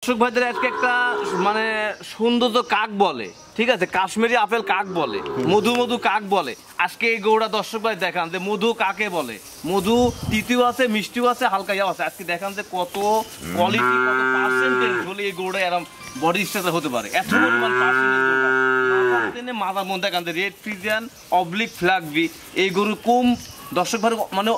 দর্শক ভাইদের আজকে একটা মানে সৌন্দর্য কাক বলে, ঠিক আছে, কাশ্মীরি আপেল কাক বলে, মধু মধু কাক বলে। আজকে এই গরুটা দর্শক ভাই দেখান যে মধু কাকে বলে। মধু তিতিও আছে, মিষ্টিও আছে, হালকা ইয়া আছে। আজকে দেখান যে কত কোয়ালিটি, কত পার্সেন্টেজ হলে এই গরুটা এরকম বডি স্ট্রাকচার হতে পারে। এত পরিমাণ পার্সেন্টেজ মাথার মধ্যে দেখান যে রেড ফ্রিজিয়ান অবলিক ফ্ল্যাগবি এই গরু কম দর্শক ভাই মানে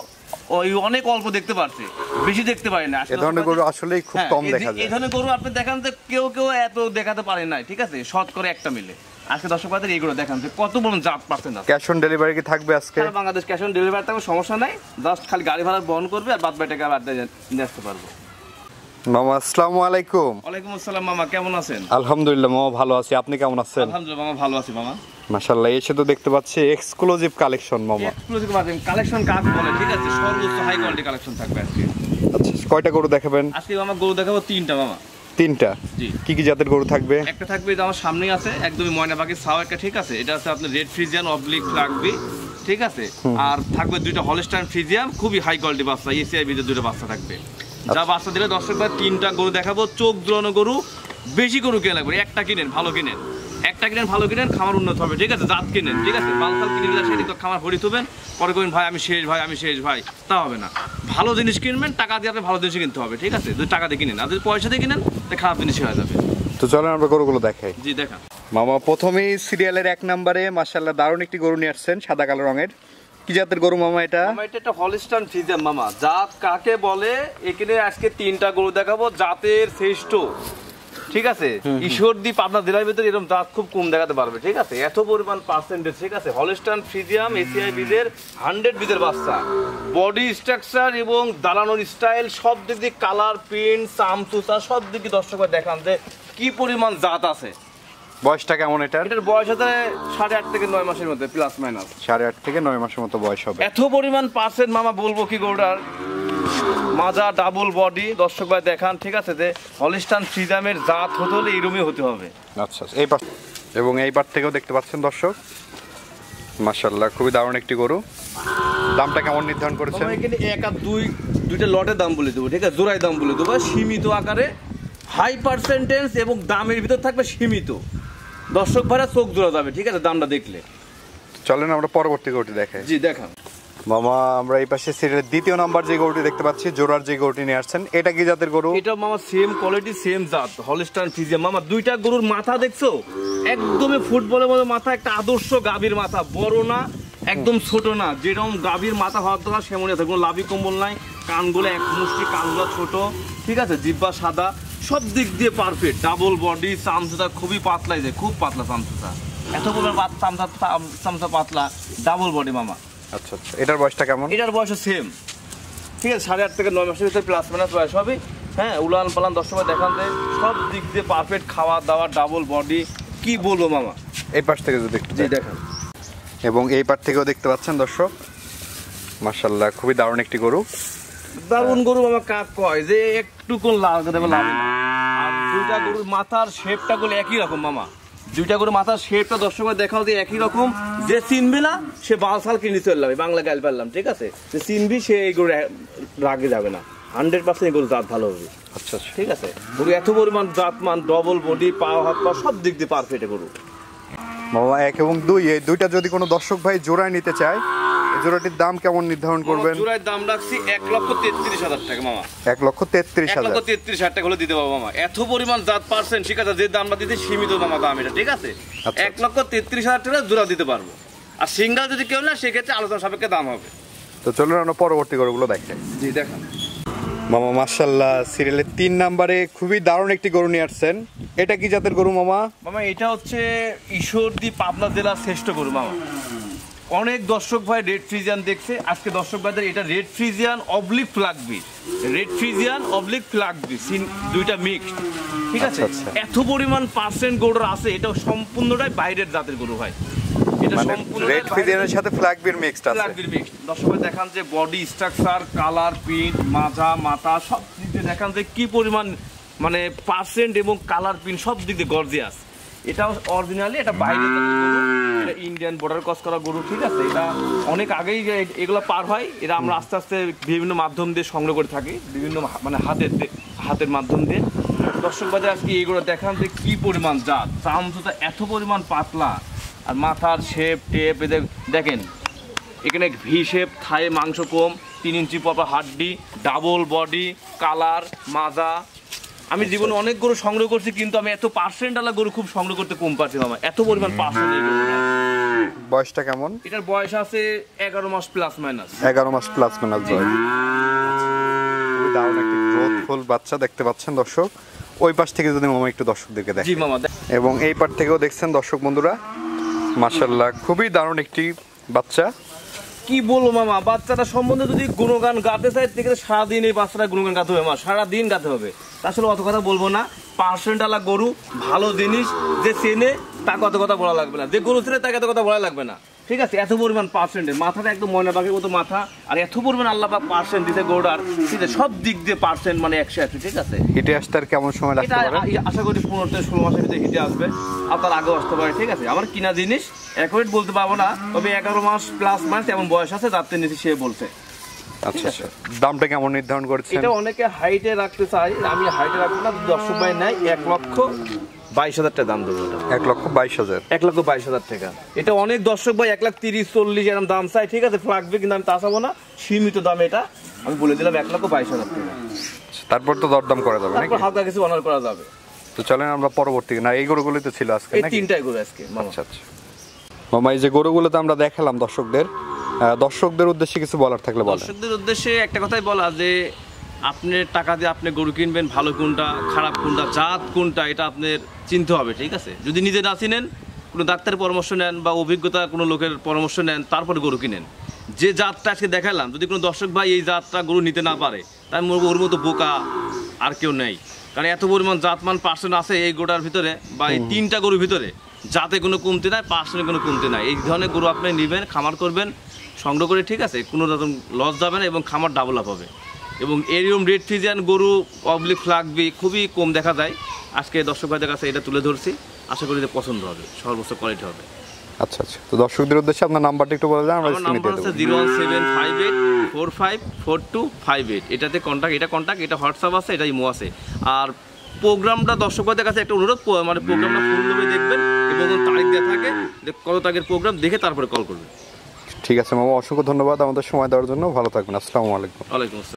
অনেক অল্প দেখতে পারছে, বেশি দেখতে পারে না। এই ধরনের গরু আসলেই খুব কম দেখা যায়। এই ধরনের গরু আপনি দেখান যে কেউ এত দেখাতে পারে না, ঠিক আছে, শর্ট করে একটা মিলে। আজকে দর্শক ভাইদের এইগুলো দেখান যে কত বড় জাত পাচ্ছেন না। ক্যাশ অন ডেলিভারি কি থাকবে আজকে? বাংলাদেশ ক্যাশ অন ডেলিভারি থাকবে, সমস্যা নাই। জাস্ট খালি গাড়ি ভাড়া বহন করবে আর বাদ বাকি টাকা বাদ দিয়ে নিয়ে আসতে পারবো। মামা আসসালামু আলাইকুম। ওয়ালাইকুম আসসালাম মামা, কেমন আছেন? আলহামদুলিল্লাহ মামা ভালো আছি, আপনি কেমন আছেন? আলহামদুলিল্লাহ মামা ভালো আছি মামা। মাশাআল্লাহ, এসে তো দেখতে পাচ্ছি এক্সক্লুসিভ কালেকশন মামা। এক্সক্লুসিভ কালেকশন কাজ বলে, ঠিক আছে, সর্বোচ্চ হাই কোয়ালিটি কালেকশন থাকবে আজকে। আচ্ছা, কয়টা গরু দেখাবেন আজকে মামা? গরু দেখাবো তিনটা মামা। তিনটা? জি। কি কি জাতের গরু থাকবে? একটা থাকবে এটা আমার সামনেই আছে, একদমই ময়না পাখি ছাও একটা, ঠিক আছে। এটা আছে আপনার রেড ফ্রিজিয়ান অবলিক ফ্ল্যাগবি, ঠিক আছে। আর থাকবে দুইটা হলস্টাইন ফ্রিজিয়ান, খুবই হাই কোয়ালিটি বাচ্চা, এসিআই বিদের দুটো বাচ্চা থাকবে। যা বাচ্চা দিলে দর্শক ভাই তিনটা গরু দেখাবো, চোখ জোড়ানো গরু। বেশি গরু কেনা লাগবে, একটা কিনেন ভালো কিনেন, একটা কিনেন ভালো কিনেন, খামার উন্নত হবে, ঠিক আছে। জাত কিনেন, ঠিক আছে। বালসাল কিনে দিলে সেটি তো খামার ভরি থবেন, পরে করেন ভাই আমি শেষ ভাই, তা হবে না। ভালো জিনিস কিনবেন, টাকা দিয়ে আপনি ভালো জিনিস কিনতে হবে, ঠিক আছে। যদি টাকা দিয়ে কিনেন আর যদি পয়সা দিয়ে কিনেন তাহলে খারাপ জিনিস হয়ে যাবে। তো চলেন আমরা গরুগুলো দেখাই। জি দেখান মামা। প্রথমেই সিরিয়ালের 1 নম্বরে মাশাআল্লাহ দারুণ একটি গরু নিয়ে আসছেন, সাদা কালো রঙের। কি জাতের গরু মামা এটা? মামা এটা একটা হলস্টাইন ফ্রিজিয়ান মামা। জাত কাকে বলে? এখানে আজকে তিনটা গরু দেখাবো, জাতের শ্রেষ্ঠ, ঠিক আছে। ঈশ্বরদী পাবনা জেলার ভিতরে এরকম জাত খুব কম দেখাতে পারবে, ঠিক আছে। এত পরিমাণ পার্সেন্টেজ, ঠিক আছে। হলস্টাইন ফ্রিজিয়াম এসিআই বিদের 100 বিদের বাচ্চা। বডি স্ট্রাকচার এবং দাঁড়ানোর স্টাইল সব দিক দিয়ে, কালার, প্রিন্ট, চামচুচা সব দিক দিয়ে দর্শক দেখান যে কি পরিমাণ জাত আছে। বয়সটা কেমন এটার? এটার বয়স আছে 8.5 থেকে 9 মাসের মধ্যে, প্লাস মাইনাস 8.5 থেকে 9 মাসের মতো বয়স হবে। এত পরিমাণ পার্সেন্ট মামা বলবো কি গরুটার। মাজা ডাবল বডি দর্শক ভাই দেখান, ঠিক আছে, যে হলস্টাইন ফ্রিজিয়ামের জাত হতে হলে এইরকমই হতে হবে। আচ্ছা, এই পাশ এবং এই পাশ থেকেও দেখতে পাচ্ছেন দর্শক, মাশাআল্লাহ খুবই দারুণ একটি গরু। দামটা কেমন নির্ধারণ করেছেন? এখানে 1 আর 2 লটের দাম বলে দেবো, ঠিক আছে, জোড়ায় দাম বলে দেবো, সীমিত আকারে, হাই পার্সেন্টেজ এবং দামের ভিতর থাকবে সীমিত। দর্শক ভাইরা চোখ জোড়া যাবে, ঠিক আছে, দামটা দেখলে। চলেন আমরা পরবর্তী গরুটি দেখাই। জি দেখান মামা। আমরা এই পাশে সিরিয়ালের 2য় নাম্বার যে গরুটি দেখতে পাচ্ছি, জোড়ার যে গরুটি নিয়ে আসছেন, এটা কি জাতের গরু? এটা মামা সেম কোয়ালিটি সেম জাত, হলস্টাইন ফ্রিজিয়ান মামা। দুইটা গরুর মাথা দেখছো, একদমই ফুটবলের মতো মাথা, একটা আদর্শ গাভীর মাথা, বড় না একদম ছোট না, যেরকম গাভীর মাথা হওয়ার দরকার সেমনই আছে, কোনো লাভি কম্বল নাই। কানগুলো এক মুষ্টি, কানগুলো ছোট, ঠিক আছে, জিব্বা সাদা, সব দিক দিয়ে পারফেক্ট। ডাবল বডি, চামচুটা খুবই পাতলাই যায়, খুব পাতলা চামচুটা, এত পরিমাণ চামচা পাতলা, ডাবল বডি মামা। আচ্ছা আচ্ছা, এটার বয়সটা কেমন? এটার বয়স সেম, ঠিক আছে, 8.5 থেকে 9 মাসের ভিতরে, প্লাস মাইনাস বয়স হবে। হ্যাঁ, উলান পালান দর্শক দেখান যে সব দিক দিয়ে পারফেক্ট, খাওয়া দাওয়া, ডাবল বডি, কি বলবো মামা। এই পাশ থেকে যদি একটু দেখান, এবং এই পাশ থেকেও দেখতে পাচ্ছেন দর্শক, মাশাআল্লাহ খুবই দারুণ একটি গরু। দারুণ গরু মামা কাক কয় যে একটু কোন লাভ না। আর দুইটা গরুর মাথার শেপটা গুলো একই রকম মামা। দুইটা গরুর মাথার শেপটা দর্শক দেখাও যে একই রকম। যে চিনবি না সে বালসাল কিনে চললাম, বাংলা গাল পারলাম, ঠিক আছে। যে চিনবি সে এই গরু রাগে যাবে না, 100% এই গরু জাত ভালো হবে। আচ্ছা, ঠিক আছে। গরু এত পরিমাণ জাত মান, ডবল বডি, পা হাত পা সব দিক দিয়ে পারফেক্ট গরু মামা। 1 এবং 2 এই দুইটা যদি কোনো দর্শক ভাই জোড়ায় নিতে চায়, এই জোড়াটির দাম কেমন নির্ধারণ করবেন? জোড়ার দাম রাখছি 1,33,000 টাকা মামা। 1,33,000 1,33,000 টাকা হলে দিতে পারবো মামা। এত পরিমাণ জাত পার্সেন্ট, ঠিক আছে, যে দামটা দিতে সীমিত মামা দাম এটা, ঠিক আছে। 1,33,000 টাকা জোড়া দিতে পারবো। আর সিঙ্গেল যদি কেউ না, সেক্ষেত্রে আলোচনা সাপেক্ষে দাম হবে। তো চলুন আমরা পরবর্তী গরুগুলো দেখাই। জি দেখান মামা। মাশাআল্লাহ সিরিয়ালের 3 নম্বরে খুবই দারুণ একটি গরু নিয়ে আসছেন, এটা কি জাতের গরু মামা? মামা এটা হচ্ছে ঈশ্বরদী পাবনা জেলার শ্রেষ্ঠ গরু মামা। অনেক দর্শক ভাই রেড ফ্রিজিয়ান দেখছে, আজকে দর্শক ভাইদের এটা রেড ফ্রিজিয়ান অবলিক ফ্ল্যাগবি, রেড ফ্রিজিয়ান অবলিক ফ্ল্যাগবি, দুইটা মিক্সড, ঠিক আছে। এত পরিমাণ পার্সেন্ট গরুর আছে, এটা সম্পূর্ণটাই বাইরের জাতের গরু ভাই। এটা সম্পূর্ণ রেড ফ্রিজিয়ানের সাথে ফ্ল্যাগবির মিক্সড আছে। ফ্ল্যাগবির মিক্সড দর্শক ভাই দেখান যে বডি স্ট্রাকচার, কালার, প্রিন্ট, মাজা, মাথা সব দিক দিয়ে দেখান যে কি পরিমাণ মানে পার্সেন্ট এবং কালার প্রিন্ট সব দিক দিয়ে গর্জিয়াস। এটাও অরিজিনালি এটা বাইরে এটা ইন্ডিয়ান বর্ডার ক্রস করা গরু, ঠিক আছে। এটা অনেক আগেই এগুলো পার হয়, এটা আমরা আস্তে আস্তে বিভিন্ন মাধ্যম দিয়ে সংগ্রহ করে থাকি, বিভিন্ন মানে হাতের মাধ্যম দিয়ে। দর্শক বাদে আজকে এইগুলো দেখান যে কি পরিমাণ জাত, চামচটা এত পরিমাণ পাতলা, আর মাথার শেপ টেপ এদের দেখেন, এখানে ভি শেপ, থায়ে মাংস কম, 3 ইঞ্চি পর হাড্ডি, ডাবল বডি, কালার, মাজা। আমি জীবনে অনেক গরু সংগ্রহ করছি, কিন্তু আমি এত পার্সেন্ট আলা গরু খুব সংগ্রহ করতে কম পারছি মামা, এত পরিমাণ পার্সেন্ট এই গরুটা। বয়সটা কেমন? এটার বয়স আছে 11 মাস প্লাস মাইনাস। 11 মাস প্লাস মাইনাস বয়স। খুবই দারুণ একটি গ্রোথফুল বাচ্চা দেখতে পাচ্ছেন দর্শক। ওই পাশ থেকে যদি মামা একটু দর্শকদেরকে দেখেন। জি মামা। এবং এই পাশ থেকেও দেখছেন দর্শক বন্ধুরা, মাশাআল্লাহ খুবই দারুণ একটি বাচ্চা। কি বলবো মামা, বাচ্চাটা সম্বন্ধে যদি গুণগান গাতে চাই থেকে সারাদিন এই বাচ্চাটা গুণগান গাতে হবে, মা সারাদিন গাতে হবে। আসলে অত কথা বলবো না, পার্সেন্ট আলা গরু, ভালো জিনিস, যে চেনে তাকে অত কথা বলা লাগবে না, যে গরু চেনে তাকে এত কথা বলা লাগবে না, ঠিক আছে। এত পরিমাণ পার্সেন্টের মাথাটা একদম ময়না পাখির মতো মাথা, আর এত পরিমাণ আল্লাহ পাক পার্সেন্ট দিতে গরুটার, ঠিক আছে, সব দিক দিয়ে পার্সেন্ট মানে 100, ঠিক আছে। হিটে আসতে আর কেমন সময় লাগতে পারে? আশা করি 15 থেকে 16 মাসের ভিতরে হিটে আসবে, আর তার আগেও আসতে পারে, ঠিক আছে। আমার কিনা জিনিস অ্যাকুরেট বলতে পারবো না, তবে 11 মাস প্লাস মাস এমন বয়স আছে যাতে নিচে সে বলছে। আচ্ছা আচ্ছা, দামটা কেমন নির্ধারণ করেছেন? এটা অনেকে হাইটে রাখতে চাই, আমি হাইটে রাখবো না, দর্শক ভাই নাই 1,22,000 টাকা দাম দেবো। 1,22,000। 1,22,000 টাকা। এটা অনেক দর্শক ভাই 1,30,40 এরকম দাম চাই, ঠিক আছে, লাগবে, কিন্তু আমি তা চাবো না, সীমিত দামে এটা আমি বলে দিলাম 1,22,000 টাকা। তারপর তো দরদাম করা যাবে নাকি? তারপর হালকা কিছু অনার করা যাবে। তো চলেন আমরা পরবর্তী, না এই গরুগুলোই তো ছিল আজকে এই নাকি? 3টাই গরু আজকে মামা। আচ্ছা আচ্ছা মামা, এই যে গরুগুলোতে আমরা দেখালাম দর্শকদের উদ্দেশ্যে কিছু বলার থাকলে বলেন। দর্শকদের উদ্দেশ্যে একটা কথাই বলা, যে আপনি টাকা দিয়ে আপনি গরু কিনবেন, ভালো কোনটা খারাপ কোনটা জাত কোনটা এটা আপনার চিনতে হবে, ঠিক আছে। যদি নিজে না চিনেন, কোনো ডাক্তারের পরামর্শ নেন বা অভিজ্ঞতা কোনো লোকের পরামর্শ নেন, তারপরে গরু কিনেন। যে জাতটা আজকে দেখালাম, যদি কোনো দর্শক ভাই এই জাতটা গরু নিতে না পারে, তাই ওর মতো বোকা আর কেউ নেই। কারণ এত পরিমাণ জাতমান পার্সেন্ট আছে এই গরুটার ভিতরে, বা এই 3টা গরুর ভিতরে, যাতে কোনো কমতি নাই, পার্সেন্টে কোনো কমতি নাই। এই ধরনের গরু আপনি নেবেন, খামার করবেন, সংগ্রহ করে, ঠিক আছে, কোনো রকম লস যাবে না এবং খামার ডাবল আপ হবে। এবং এরকম রেড ফ্রিজিয়ান গরু অবলিক ফ্লাগবি খুবই কম দেখা যায়। আজকে দর্শক ভাইদের কাছে এটা তুলে ধরছি, আশা করি যে পছন্দ হবে, সর্বোচ্চ কোয়ালিটি হবে। আচ্ছা আচ্ছা, তো দর্শকদের উদ্দেশ্যে আপনার নাম্বারটা একটু বলে দেন। আমার নাম্বার হচ্ছে 01758454258। এটাতে কন্ট্যাক্ট, এটা হোয়াটসঅ্যাপ আছে, এটা ইমো আছে। আর প্রোগ্রামটা দর্শক ভাইদের কাছে একটা অনুরোধ, মানে প্রোগ্রামটা ফুলভাবে দেখবেন এবং তারিখ দেওয়া থাকে, যে কত তারিখের প্রোগ্রাম দেখে তারপরে কল করবেন। ঠিক আছে মামা, অসংখ্য ধন্যবাদ আমাদের সময় দেওয়ার জন্য। ভালো থাকবেন। আসসালামু আলাইকুম। ওয়ালাইকুম আসসালাম।